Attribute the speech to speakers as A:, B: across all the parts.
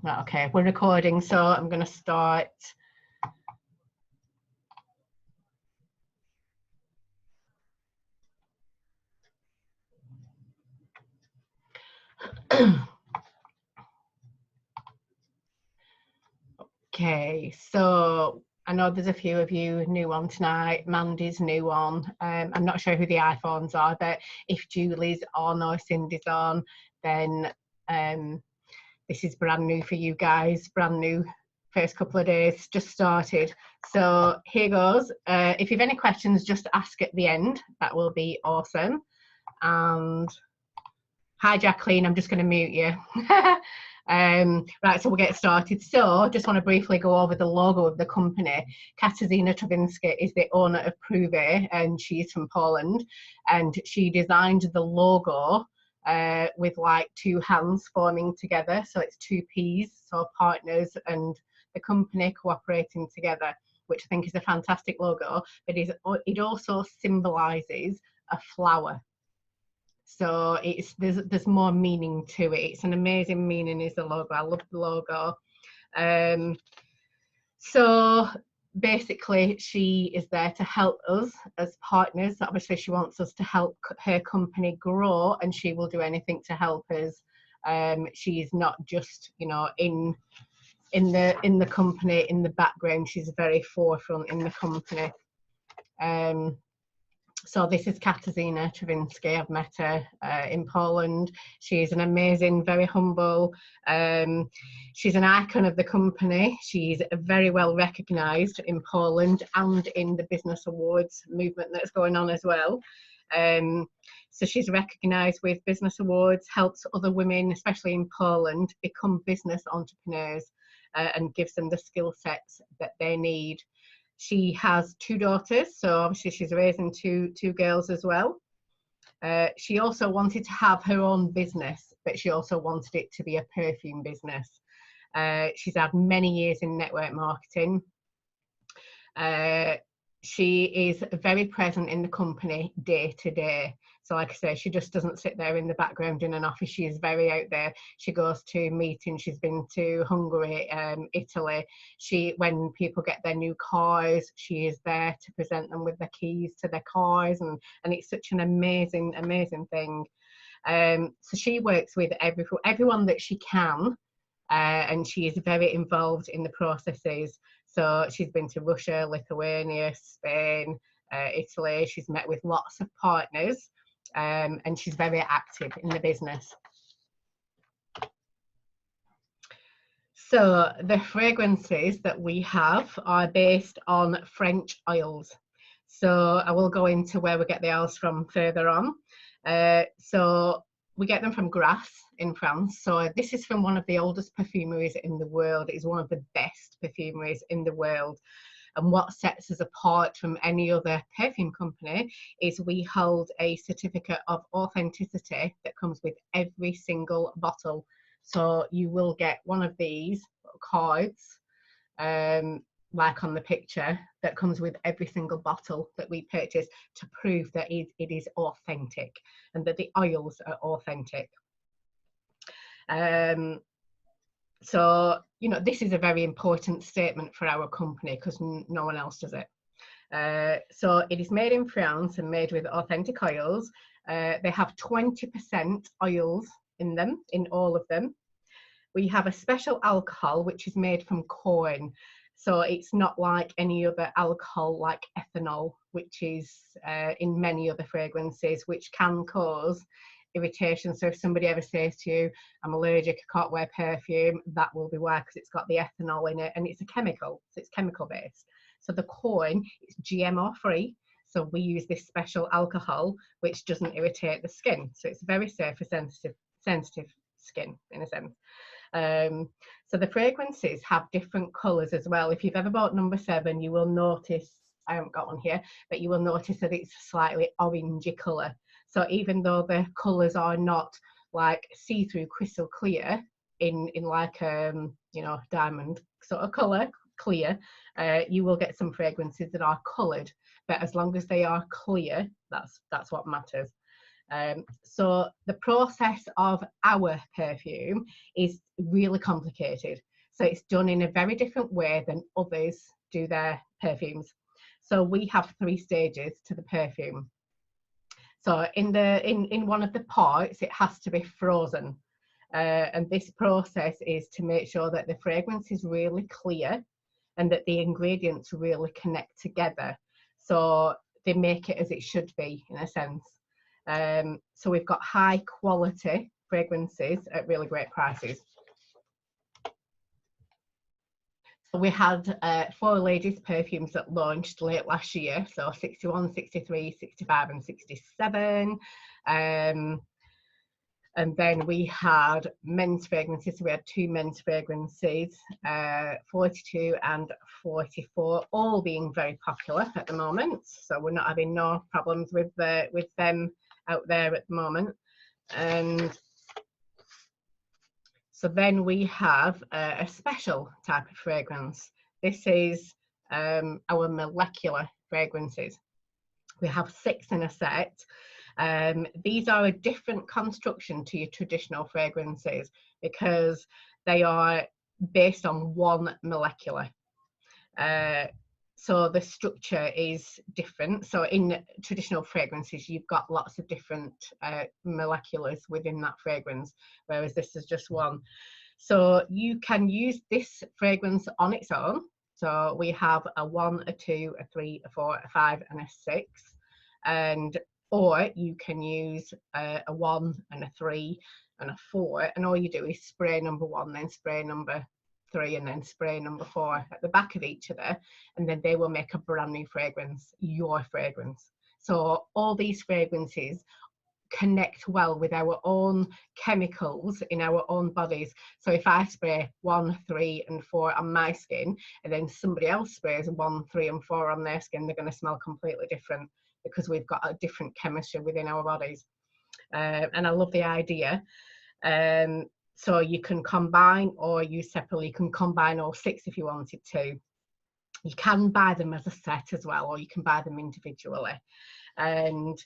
A: Right, okay, we're recording, so I'm going to start. Okay, so I know there's a few of you new on tonight. Mandy's new on. I'm not sure who the iPhones are, but if Julie's on or Cindy's on, then this is brand new for you guys, brand new, first couple of days, just started. So here goes. If you've any questions, just ask at the end. That will be awesome. And hi, Jacqueline, I'm just going to mute you. Right, so we'll get started. So just want to briefly go over the logo of the company. Katarzyna Travinska is the owner of Prouvé, and she's from Poland, and she designed the logo with like two hands forming together, so it's two P's, so partners and the company cooperating together, which I think is a fantastic logo, but it also symbolises a flower. So there's more meaning to it. It's an amazing meaning, is the logo. I love the logo. So basically, she is there to help us as partners. Obviously, she wants us to help her company grow, and she will do anything to help us. She's not just, you know, in the company in the background. She's very forefront in the company. So this is Katarzyna Travinska. I've met her in Poland. She's an amazing, very humble. She's an icon of the company. She's very well recognised in Poland and in the business awards movement that's going on as well. So she's recognised with business awards, helps other women, especially in Poland, become business entrepreneurs and gives them the skill sets that they need. She has two daughters, so obviously she's raising two girls as well. She also wanted to have her own business, but she also wanted it to be a perfume business. She's had many years in network marketing. She is very present in the company day to day. So like I say, she just doesn't sit there in the background in an office. She is very out there. She goes to meetings. She's been to Hungary, Italy. When people get their new cars, she is there to present them with the keys to their cars. And it's such an amazing, amazing thing. So she works with everyone that she can. And she is very involved in the processes. So she's been to Russia, Lithuania, Spain, Italy. She's met with lots of partners, and she's very active in the business. So the fragrances that we have are based on French oils. So I will go into where we get the oils from further on. So we get them from Grasse in France. So this is from one of the oldest perfumeries in the world. It is one of the best perfumeries in the world. And what sets us apart from any other perfume company is we hold a certificate of authenticity that comes with every single bottle. So you will get one of these cards, like on the picture, that comes with every single bottle that we purchase to prove that it is authentic and that the oils are authentic. So, you know, this is a very important statement for our company because no one else does it. So it is made in France and made with authentic oils. They have 20% oils in them, in all of them. We have a special alcohol which is made from corn. So it's not like any other alcohol like ethanol, which is in many other fragrances, which can cause irritation. So if somebody ever says to you, I'm allergic, I can't wear perfume, that will be why, because it's got the ethanol in it and it's a chemical, so it's chemical based. So the corn is GMO free. So we use this special alcohol which doesn't irritate the skin. So it's very safe for sensitive skin in a sense. So the fragrances have different colours as well. If you've ever bought number 7, you will notice, I haven't got one here, but you will notice that it's a slightly orangey colour. So even though the colours are not like see-through crystal clear in like you know, diamond sort of colour, clear, you will get some fragrances that are coloured, but as long as they are clear, that's what matters. So the process of our perfume is really complicated. So it's done in a very different way than others do their perfumes. So we have 3 stages to the perfume. So in one of the pots, it has to be frozen. And this process is to make sure that the fragrance is really clear and that the ingredients really connect together. So they make it as it should be, in a sense. So we've got high quality fragrances at really great prices. We had 4 ladies perfumes that launched late last year, so 61, 63, 65 and 67. And then we had men's fragrances. So we had 2 men's fragrances, 42 and 44, all being very popular at the moment. So we're not having no problems with them out there at the moment. And so then we have a special type of fragrance. This is our molecular fragrances. We have 6 in a set. These are a different construction to your traditional fragrances because they are based on 1 molecular. So the structure is different. So in traditional fragrances, you've got lots of different moleculars within that fragrance, whereas this is just 1. So you can use this fragrance on its own. So we have a 1, a 2, a 3, a 4, a 5 and a 6. Or you can use a 1 and a 3 and a 4, and all you do is spray number 1, then spray number 3, and then spray number 4 at the back of each other, and then they will make a brand new fragrance, your fragrance. So all these fragrances connect well with our own chemicals in our own bodies. So if I spray 1, 3 and 4 on my skin, and then somebody else sprays 1, 3 and 4 on their skin, they're going to smell completely different because we've got a different chemistry within our bodies. And I love the idea. So you can combine or use separately. You can combine all 6 if you wanted to. You can buy them as a set as well, or you can buy them individually. And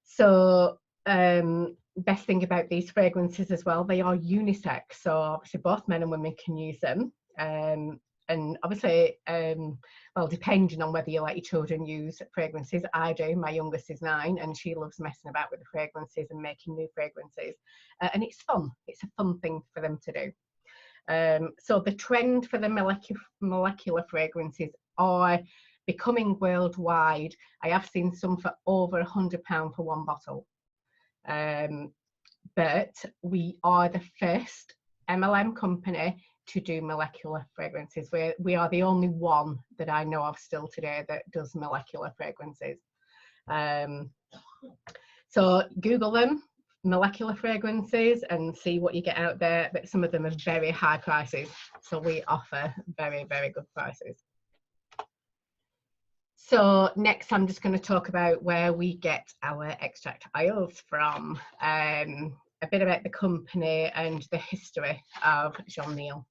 A: so best thing about these fragrances as well, they are unisex. So obviously both men and women can use them. And obviously, well, depending on whether you let your children use fragrances, I do. My youngest is 9 and she loves messing about with the fragrances and making new fragrances. And it's fun. It's a fun thing for them to do. So the trend for the molecular fragrances are becoming worldwide. I have seen some for over £100 for 1 bottle. But we are the first MLM company to do molecular fragrances. We are the only one that I know of still today that does molecular fragrances. So Google them, molecular fragrances, and see what you get out there. But some of them are very high prices. So we offer very, very good prices. So next I'm just going to talk about where we get our extract oils from, a bit about the company and the history of Jean Neal.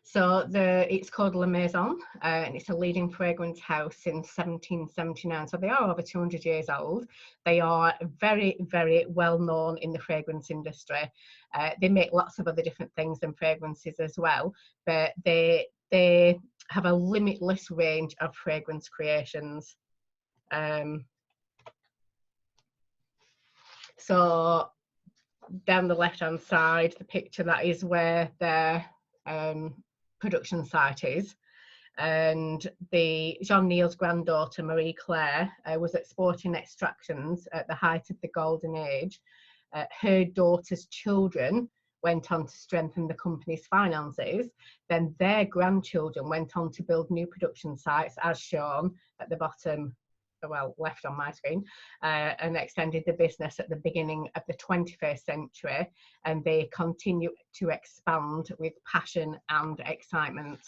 A: So it's called La Maison, and it's a leading fragrance house since 1779. So they are over 200 years old. They are very, very well known in the fragrance industry. They make lots of other different things than fragrances as well, but they have a limitless range of fragrance creations. So down the left hand side, the picture, that is where their production site is. And Jean Neal's granddaughter Marie Claire was at Sporting Extractions at the height of the golden age. Her daughter's children went on to strengthen the company's finances. Then their grandchildren went on to build new production sites, as shown at the bottom, well, left on my screen, and extended the business at the beginning of the 21st century, and they continue to expand with passion and excitement.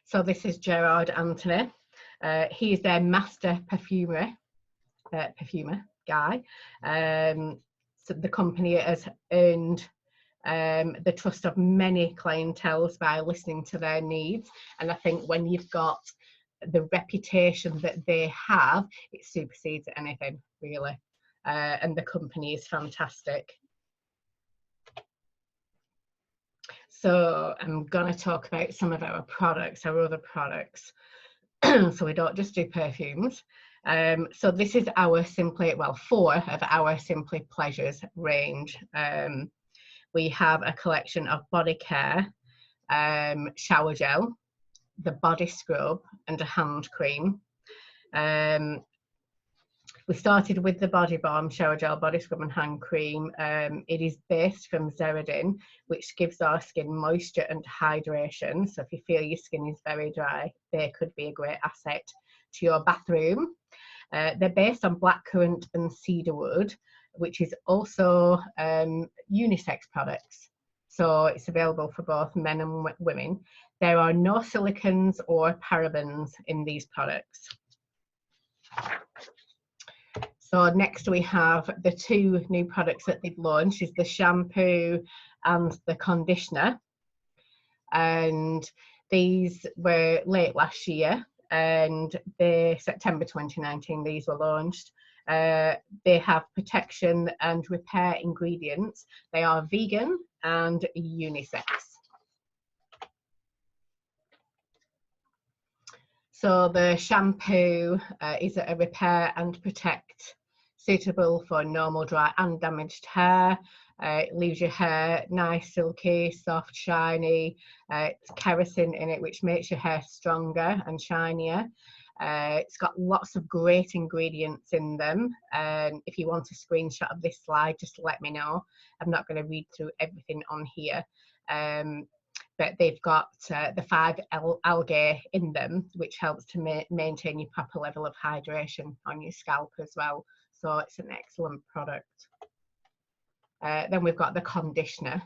A: So this is Gerard Anthony. He is their master perfumer guy. So the company has earned the trust of many clienteles by listening to their needs. And I think when you've got the reputation that they have, it supersedes anything, really. And the company is fantastic. So I'm going to talk about some of our products, our other products. So we don't just do perfumes. So this is our Simply, well, 4 of our Simply Pleasures range. We have a collection of body care, shower gel, the body scrub, and a hand cream. We started with the Body Balm, shower gel, body scrub and hand cream. It is based from Zerodin, which gives our skin moisture and hydration. So if you feel your skin is very dry, they could be a great asset to your bathroom. They're based on blackcurrant and cedarwood, which is also unisex products. So it's available for both men and women. There are no silicons or parabens in these products. So next we have the 2 new products that they've launched, is the shampoo and the conditioner. And these were late last year, and September 2019 these were launched. They have protection and repair ingredients. They are vegan and unisex. So the shampoo is a repair and protect, suitable for normal, dry and damaged hair. It leaves your hair nice, silky, soft, shiny. It's keratin in it, which makes your hair stronger and shinier. It's got lots of great ingredients in them. If you want a screenshot of this slide, just let me know. I'm not going to read through everything on here. But they've got the 5 algae in them, which helps to maintain your proper level of hydration on your scalp as well. So it's an excellent product. Then we've got the conditioner,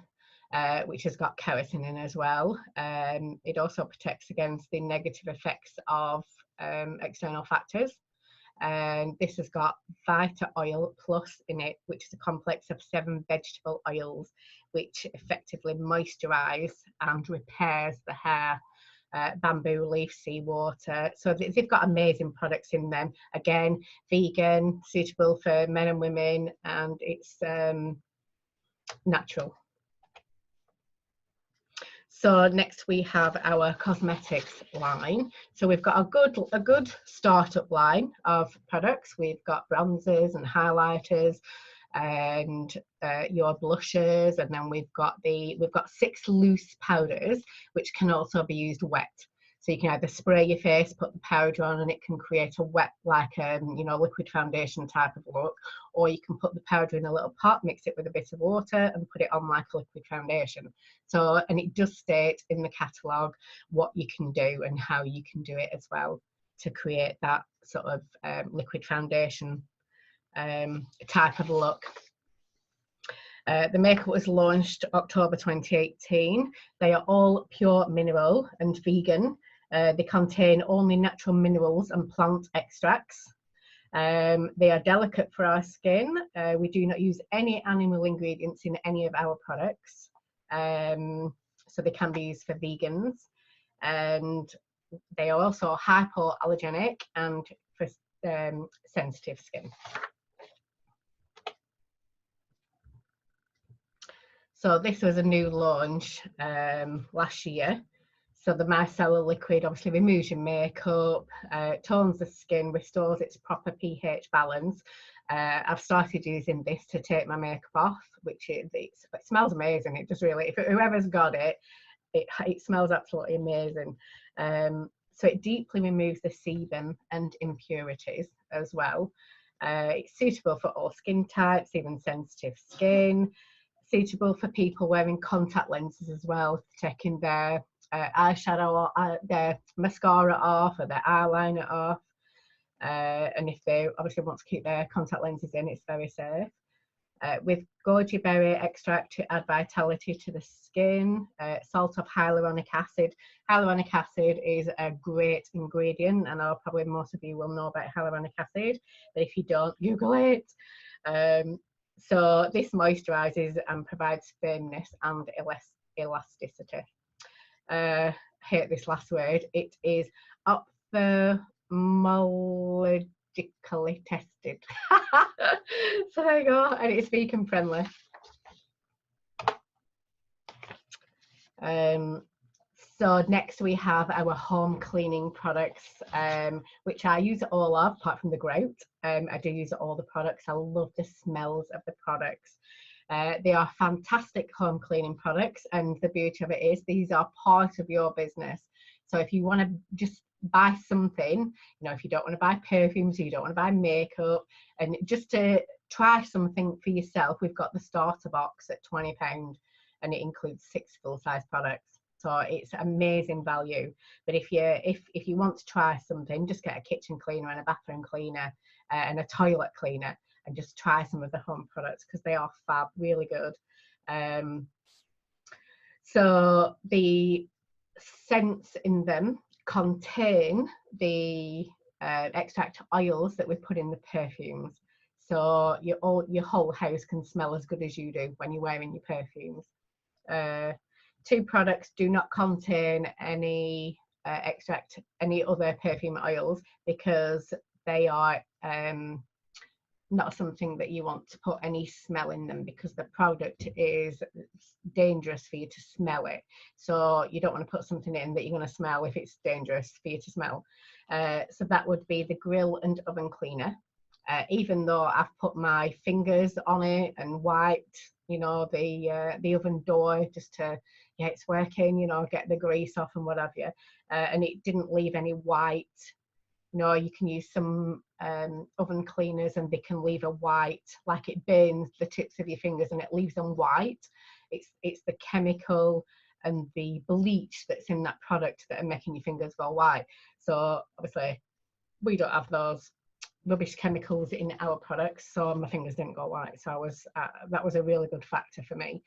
A: which has got keratin in as well. It also protects against the negative effects of external factors. And this has got Vita Oil Plus in it, which is a complex of 7 vegetable oils, which effectively moisturize and repairs the hair. Bamboo leaf, seawater. So they've got amazing products in them. Again, vegan, suitable for men and women, and it's natural. So next we have our cosmetics line. So we've got a good startup line of products. We've got bronzers and highlighters and your blushes, and then we've got 6 loose powders which can also be used wet. So you can either spray your face, put the powder on, and it can create a wet, like liquid foundation type of look, or you can put the powder in a little pot, mix it with a bit of water, and put it on like a liquid foundation. So, and it does state in the catalogue what you can do and how you can do it as well to create that sort of liquid foundation type of look. The makeup was launched October 2018. They are all pure mineral and vegan. They contain only natural minerals and plant extracts. They are delicate for our skin. We do not use any animal ingredients in any of our products. So they can be used for vegans. And they are also hypoallergenic and for sensitive skin. So this was a new launch last year. So the micellar liquid obviously removes your makeup, tones the skin, restores its proper pH balance. I've started using this to take my makeup off, which it smells amazing. It just really, if whoever's got it, it smells absolutely amazing. So it deeply removes the sebum and impurities as well. It's suitable for all skin types, even sensitive skin. Suitable for people wearing contact lenses as well, taking their eyeshadow or their mascara off or their eyeliner off. And if they obviously want to keep their contact lenses in, it's very safe. With goji berry extract to add vitality to the skin, salt of hyaluronic acid. Hyaluronic acid is a great ingredient. I know probably most of you will know about hyaluronic acid, but if you don't, Google it. So this moisturizes and provides firmness and elasticity. Hate this last word. It is ophthalmologically tested. So there you go, and it's vegan friendly. So next we have our home cleaning products, which I use all of, apart from the grout. I do use all the products. I love the smells of the products. They are fantastic home cleaning products, and the beauty of it is these are part of your business. So if you want to just buy something, you know, if you don't want to buy perfumes, you don't want to buy makeup, and just to try something for yourself, we've got the starter box at £20, and it includes 6 full-size products. So it's amazing value. But if you want to try something, just get a kitchen cleaner and a bathroom cleaner and a toilet cleaner, and just try some of the home products because they are fab, really good. So the scents in them contain the extract oils that we put in the perfumes. So your whole house can smell as good as you do when you're wearing your perfumes. 2 products do not contain any any other perfume oils because they are not something that you want to put any smell in them, because the product is dangerous for you to smell it. So you don't want to put something in that you're going to smell if it's dangerous for you to smell. So that would be the grill and oven cleaner. Even though I've put my fingers on it and wiped, you know, the oven door just to, yeah, it's working, you know, get the grease off and what have you, and it didn't leave any white. You know, you can use some oven cleaners and they can leave a white, like it burns the tips of your fingers and it leaves them white. It's the chemical and the bleach that's in that product that are making your fingers go white. So obviously we don't have those rubbish chemicals in our products, so my fingers didn't go white. So that was a really good factor for me.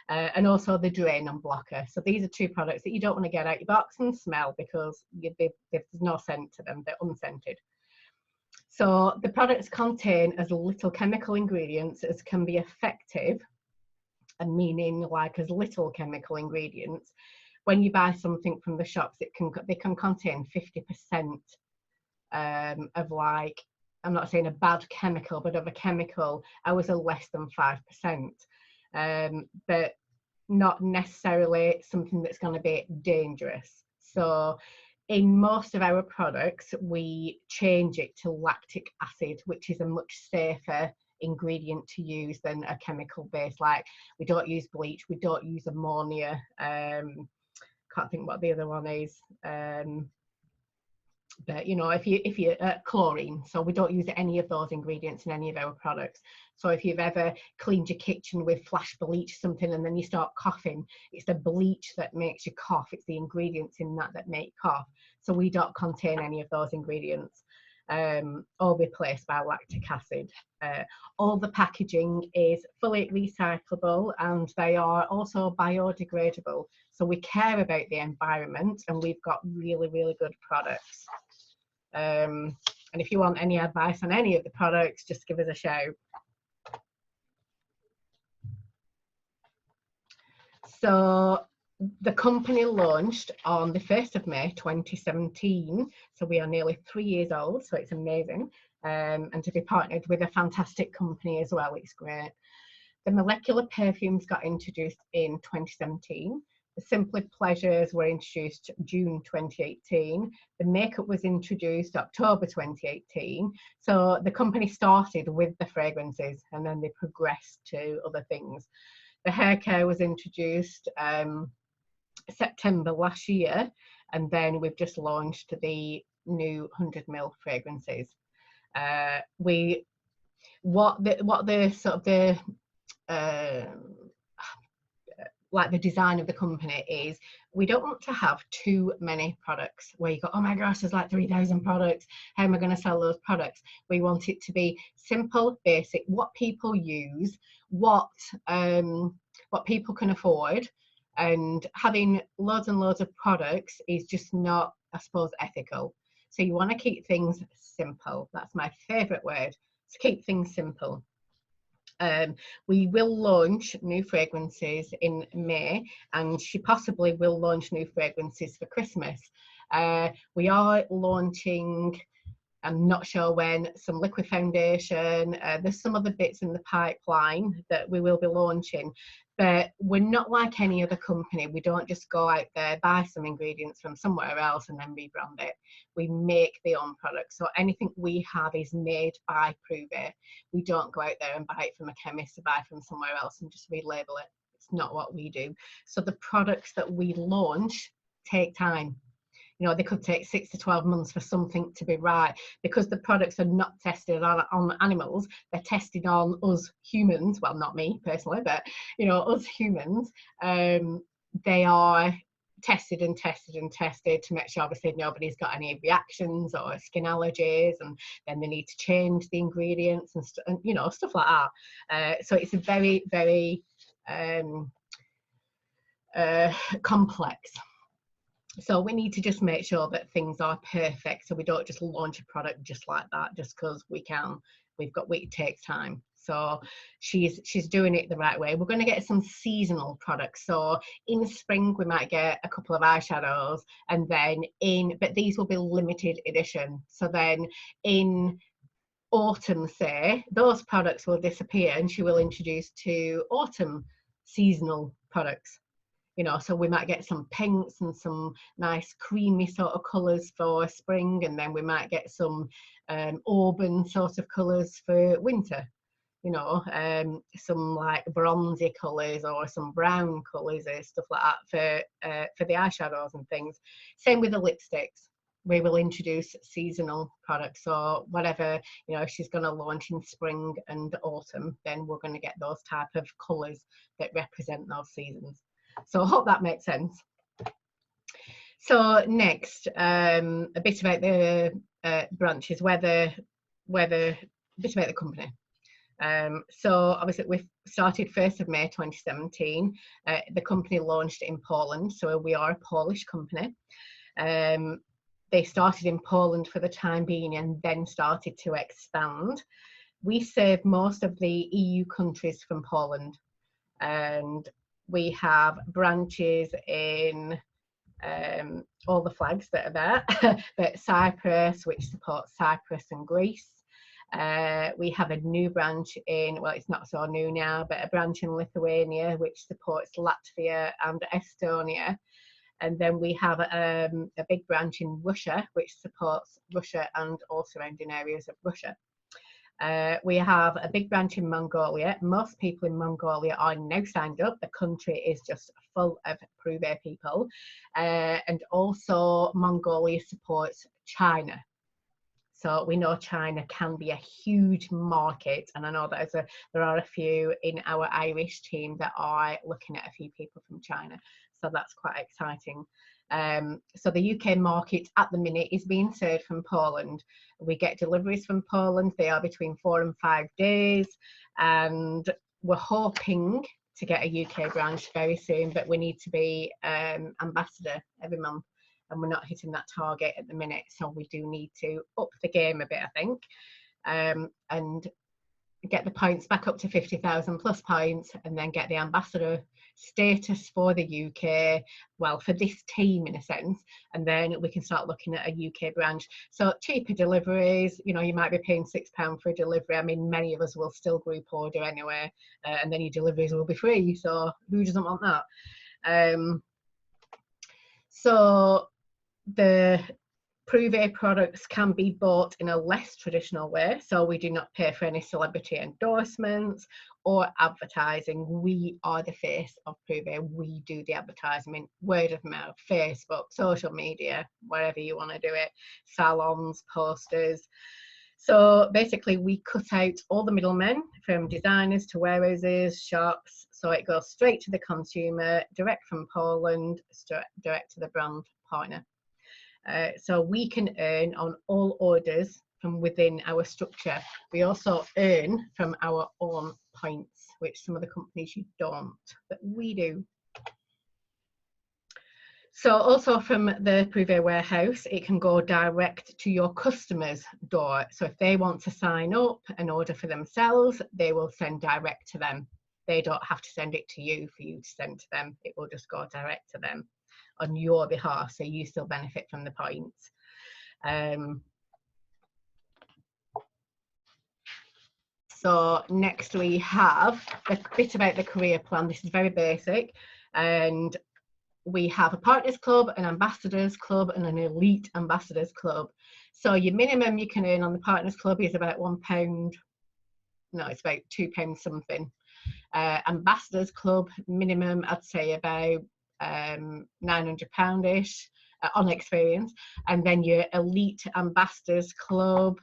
A: And also the drain and blocker. So these are 2 products that you don't want to get out your box and smell because there's no scent to them, they're unscented. So the products contain as little chemical ingredients as can be effective, and meaning like as little chemical ingredients. When you buy something from the shops, they can contain 50% of, like, I'm not saying a bad chemical, but of a chemical, ours are less than 5%, but not necessarily something that's going to be dangerous. So in most of our products, we change it to lactic acid, which is a much safer ingredient to use than a chemical base. Like, we don't use bleach, we don't use ammonia, can't think what the other one is, but you know, if you chlorine. So we don't use any of those ingredients in any of our products. So if you've ever cleaned your kitchen with flash bleach something and then you start coughing, it's the bleach that makes you cough. It's the ingredients in that make cough. So we don't contain any of those ingredients, all replaced by lactic acid. All the packaging is fully recyclable and they are also biodegradable. So we care about the environment and we've got really, really good products. And if you want any advice on any of the products, just give us a shout. So the company launched on the 1st of May 2017. So we are nearly 3 years old, so it's amazing. And to be partnered with a fantastic company as well, it's great. The molecular perfumes got introduced in 2017. The Simply Pleasures were introduced June 2018. The makeup was introduced October 2018. So the company started with the fragrances and then they progressed to other things. The hair care was introduced September last year, and then we've just launched the new 100ml fragrances. Like the design of the company is, we don't want to have too many products where you go, oh my gosh, there's like 3,000 products, how am I going to sell those products? We want it to be simple, basic, what people use, what people can afford. And having loads and loads of products is just not, I suppose, ethical. So you want to keep things simple. That's my favorite word, to keep things simple. We will launch new fragrances in May, and she possibly will launch new fragrances for Christmas. We are launching, I'm not sure when, some liquid foundation. There's some other bits in the pipeline that we will be launching, but we're not like any other company. We don't just go out there, buy some ingredients from somewhere else and then rebrand it. We make the own product. So anything we have is made by Prouvé. We don't go out there and buy it from a chemist or buy from somewhere else and just relabel it. It's not what we do. So the products that we launch take time. You know, they could take 6 to 12 months for something to be right, because the products are not tested on animals. They're tested on us humans. Well, not me personally, but, you know, us humans. They are tested and tested and tested to make sure obviously nobody's got any reactions or skin allergies, and then they need to change the ingredients and you know, stuff like that. So it's a very, very complex. So we need to just make sure that things are perfect, so we don't just launch a product just like that, just because we can. It takes time. So she's doing it the right way. We're going to get some seasonal products. So in spring we might get a couple of eyeshadows, and then but these will be limited edition. So then in autumn, say, those products will disappear and she will introduce 2 autumn seasonal products. You know, so we might get some pinks and some nice creamy sort of colours for spring, and then we might get some auburn sort of colours for winter. You know, some like bronzy colours or some brown colours or stuff like that for the eyeshadows and things. Same with the lipsticks. We will introduce seasonal products. So whatever, you know, if she's going to launch in spring and autumn, then we're going to get those type of colours that represent those seasons. So I hope that makes sense. So next, a bit about the branches, a bit about the company. So obviously we started 1st of May 2017. The company launched in Poland, so we are a Polish company. They started in Poland for the time being and then started to expand. We serve most of the EU countries from Poland, and we have branches in all the flags that are there, but Cyprus, which supports Cyprus and Greece. We have a new branch in, well, it's not so new now, but a branch in Lithuania, which supports Latvia and Estonia. And then we have a big branch in Russia, which supports Russia and all surrounding areas of Russia. We have a big branch in Mongolia. Most people in Mongolia are now signed up. The country is just full of Prouvé people. And also Mongolia supports China. So we know China can be a huge market, and I know that there are a few in our Irish team that are looking at a few people from China. So that's quite exciting. So the UK market at the minute is being served from Poland. We get deliveries from Poland. They are between 4 and 5 days, and we're hoping to get a UK branch very soon, but we need to be ambassador every month, and we're not hitting that target at the minute. So we do need to up the game a bit, I think, and get the points back up to 50,000 plus points, and then get the ambassador status for the UK, well, for this team in a sense, and then we can start looking at a UK branch. So cheaper deliveries, you know, you might be paying £6 for a delivery. I mean, many of us will still group order anyway, and then your deliveries will be free. So who doesn't want that? So the Prouvé products can be bought in a less traditional way, so we do not pay for any celebrity endorsements or advertising. We are the face of Prouvé. We do the advertising, word of mouth, Facebook, social media, wherever you want to do it, salons, posters. So basically we cut out all the middlemen, from designers to warehouses, shops, so it goes straight to the consumer, direct from Poland, direct to the brand partner. So we can earn on all orders from within our structure. We also earn from our own points, which some of the companies you don't, but we do. So also from the Prouvé warehouse, it can go direct to your customer's door. So if they want to sign up and order for themselves, they will send direct to them. They don't have to send it to you for you to send to them. It will just go direct to them. on your behalf, so you still benefit from the points. So next we have a bit about the career plan. This is very basic, and we have a partners club, an ambassadors club, and an elite ambassadors club. So your minimum you can earn on the partners club is about £1. No, it's about £2 something. Ambassadors club minimum, I'd say about £900-ish on experience, and then your elite ambassadors club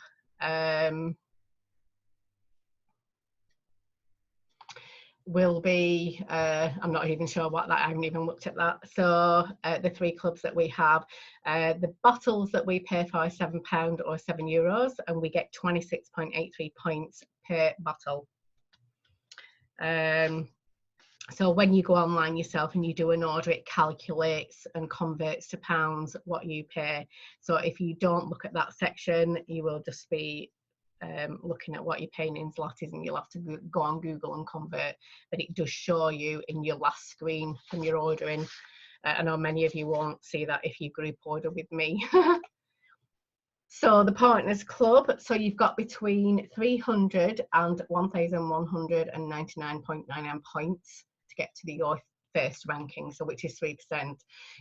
A: will be, I'm not even sure what that, I haven't even looked at that. So the 3 clubs that we have, the bottles that we pay for are £7 or €7, and we get 26.83 points per bottle. So when you go online yourself and you do an order, it calculates and converts to pounds what you pay. So if you don't look at that section, you will just be looking at what you're paying in zlotys, and you'll have to go on Google and convert, but it does show you in your last screen from your ordering. I know many of you won't see that if you group order with me. So the partners club, so you've got between 300 and 1,199.99 points to get to your first ranking, so which is 3%.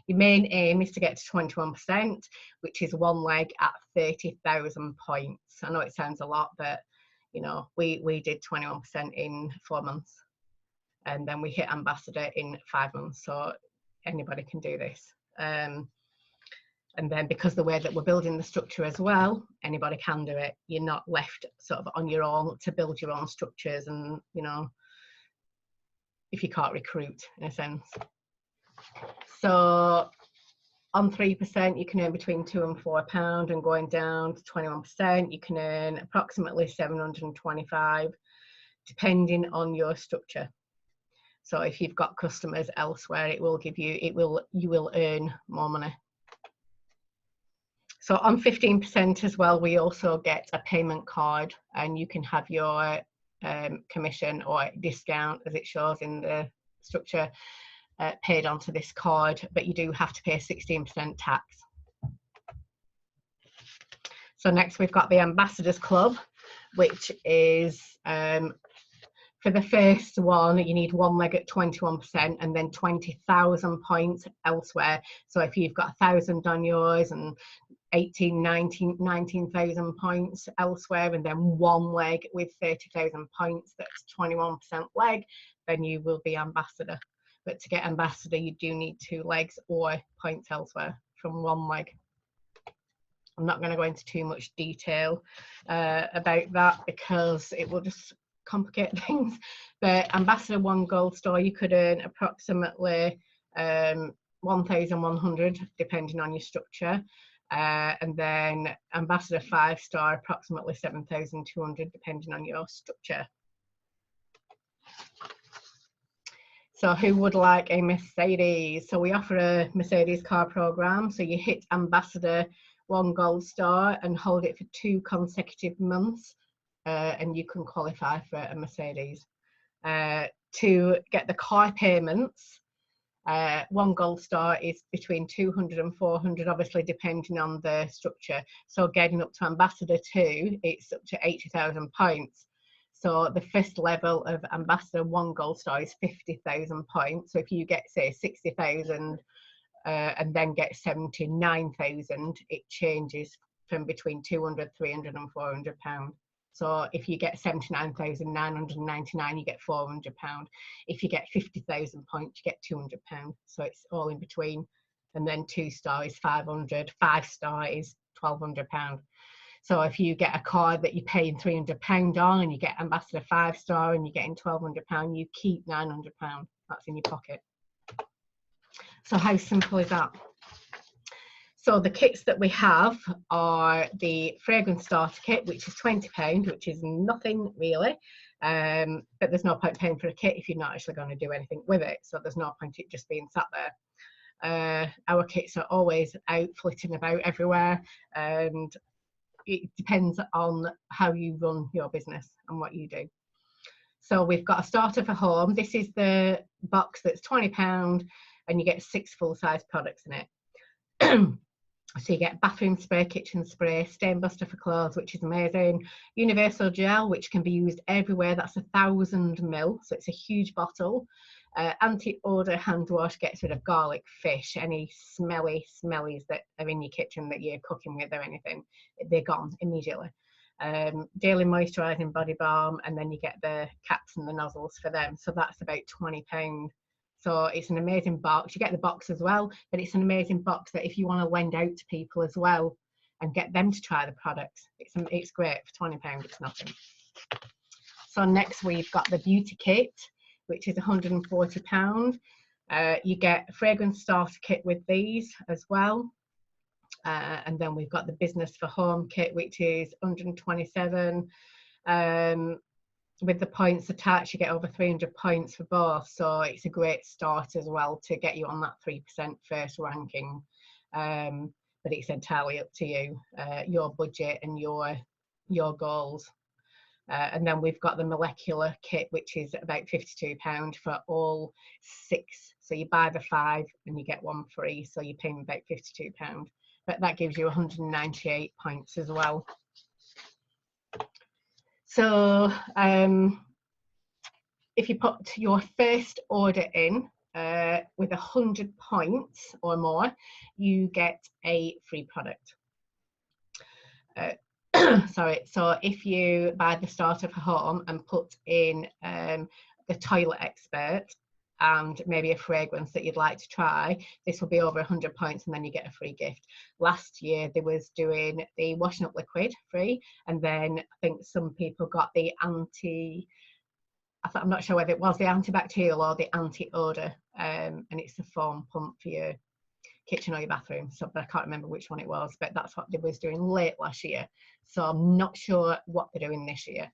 A: Your main aim is to get to 21%, which is one leg at 30,000 points. I know it sounds a lot, but you know, we did 21% in 4 months, and then we hit ambassador in 5 months, so anybody can do this. And then because the way that we're building the structure as well, anybody can do it. You're not left sort of on your own to build your own structures, and you know, if you can't recruit in a sense. So on 3% you can earn between £2 and £4, and going down to 21% you can earn approximately 725, depending on your structure. So if you've got customers elsewhere, it will give you, you will earn more money. So on 15% as well, we also get a payment card, and you can have your commission or discount, as it shows in the structure, paid onto this card, but you do have to pay 16% tax. So next we've got the Ambassadors Club, which is for the first one, you need one leg at 21% and then 20,000 points elsewhere. So if you've got 1,000 on yours and 19,000 points elsewhere, and then one leg with 30,000 points, that's 21% leg, then you will be ambassador. But to get ambassador, you do need 2 legs or points elsewhere from one leg. I'm not going to go into too much detail about that because it will just complicate things. But ambassador 1 gold star, you could earn approximately 1,100 depending on your structure. And then ambassador 5 star, approximately 7,200 depending on your structure. So who would like a Mercedes? So we offer a Mercedes car program. So you hit ambassador 1 gold star and hold it for 2 consecutive months, and you can qualify for a Mercedes. To get the car payments, 1 gold star is between 200 and 400, obviously depending on the structure. So getting up to ambassador 2, it's up to 80,000 points. So the first level of ambassador 1 gold star is 50,000 points. So if you get, say, 60,000 and then get 79,000, it changes from between 200, 300 and 400 pounds. So if you get 79,999, you get £400. If you get 50,000 points, you get £200. So it's all in between. And then 2 star is 500, 5 star is £1,200. So if you get a card that you're paying £300 on, and you get ambassador 5 star and you're getting £1,200, you keep £900. That's in your pocket. So how simple is that? So the kits that we have are the fragrance starter kit, which is £20, which is nothing really, but there's no point paying for a kit if you're not actually going to do anything with it. So there's no point it just being sat there. Our kits are always out flitting about everywhere, and it depends on how you run your business and what you do. So we've got a starter for home. This is the box that's £20. and you get 6 full-size products in it. So you get bathroom spray, kitchen spray, stain buster for clothes, which is amazing. Universal gel, which can be used everywhere. That's 1,000 ml, so it's a huge bottle. Anti-odor hand wash gets rid of garlic, fish, any smellies that are in your kitchen that you're cooking with or anything. They're gone immediately. Daily moisturising body balm, and then you get the caps and the nozzles for them. So that's about £20. So it's an amazing box. You get the box as well, but it's an amazing box that if you want to lend out to people as well and get them to try the products, it's great. For £20, it's nothing. So next we've got the beauty kit, which is £140. You get a fragrance starter kit with these as well. And then we've got the business for home kit, which is £127. With the points attached, you get over 300 points for both, so it's a great start as well to get you on that 3% first ranking. But it's entirely up to you, your budget and your goals. And then we've got the molecular kit, which is about £52 for all 6. So you buy the 5 and you get 1 free, so you're paying about £52. But that gives you 198 points as well. So if you put your first order in with 100 points or more, you get a free product. Sorry, so if you buy the starter for home and put in the toilet expert and maybe a fragrance that you'd like to try, this will be over 100 points and then you get a free gift. Last year they was doing the washing up liquid free, and then I think some people got the I'm not sure whether it was the antibacterial or the anti-odor, and it's the foam pump for your kitchen or your bathroom. So, but I can't remember which one it was, but that's what they was doing late last year. So I'm not sure what they're doing this year.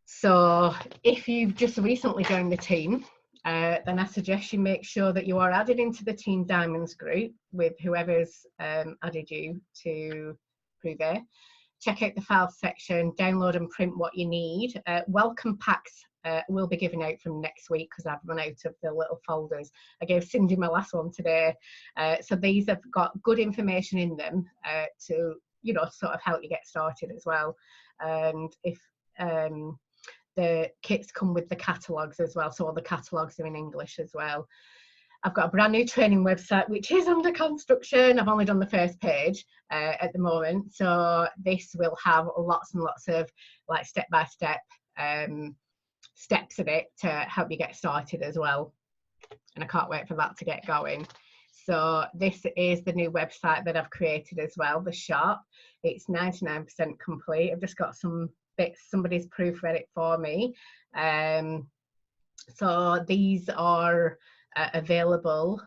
A: So if you've just recently joined the team, then I suggest you make sure that you are added into the Team Diamonds group with whoever's added you to Prouvé. Check out the files section, download and print what you need. Welcome packs will be given out from next week because I've run out of the little folders. I gave Cindy my last one today. So these have got good information in them to, you know, sort of help you get started as well. And if the kits come with the catalogues as well, so all the catalogues are in English as well. I've got a brand new training website which is under construction. I've only done the first page at the moment, so this will have lots and lots of like step-by-step steps in it to help you get started as well, and I can't wait for that to get going. So this is the new website that I've created as well, the shop. It's 99% complete. I've just got some bits, somebody's proofread it for me. So these are available.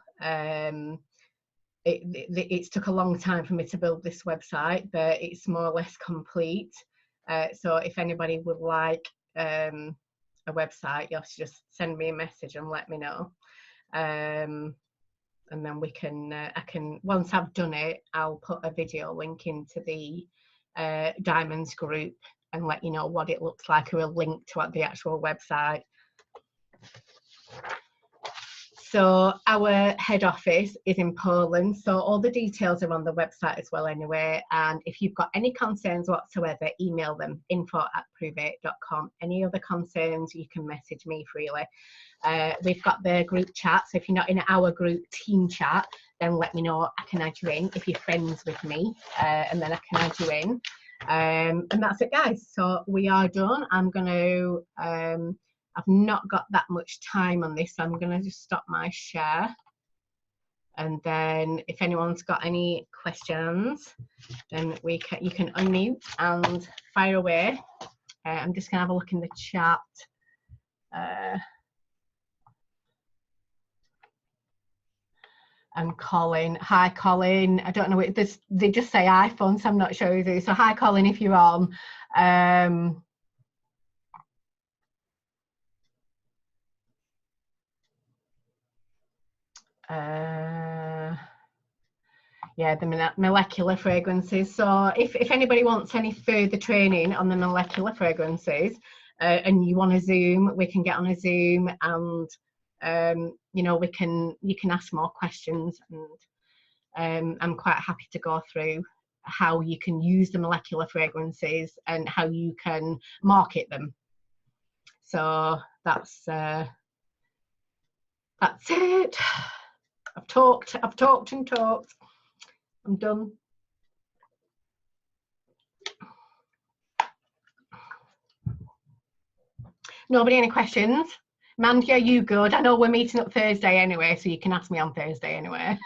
A: It's took a long time for me to build this website, but it's more or less complete. So if anybody would like a website, you'll have to just send me a message and let me know. And then we can, I can, once I've done it, I'll put a video link into the Diamonds group and let you know what it looks like, or a link to the actual website. So our head office is in Poland, so all the details are on the website as well anyway, and if you've got any concerns whatsoever, email them, info@prouvé.com. Any other concerns, you can message me freely. We've got the group chat, so if you're not in our group team chat, then let me know, I can add you in if you're friends with me, and then I can add you in. And that's it, guys. So we are done. I'm going to, I've not got that much time on this, so I'm going to just stop my share. And then if anyone's got any questions, then you can unmute and fire away. I'm just going to have a look in the chat. And Colin, hi Colin. I don't know, they just say iPhone, so I'm not sure who. So hi Colin, if you're on. Yeah, the molecular fragrances. So if anybody wants any further training on the molecular fragrances, and you want a Zoom, we can get on a Zoom, and you know, you can ask more questions, and I'm quite happy to go through how you can use the molecular fragrances and how you can market them. So that's it. I've talked and talked. I'm done. Nobody any questions? Mandy, are you good? I know we're meeting up Thursday anyway, so you can ask me on Thursday anyway.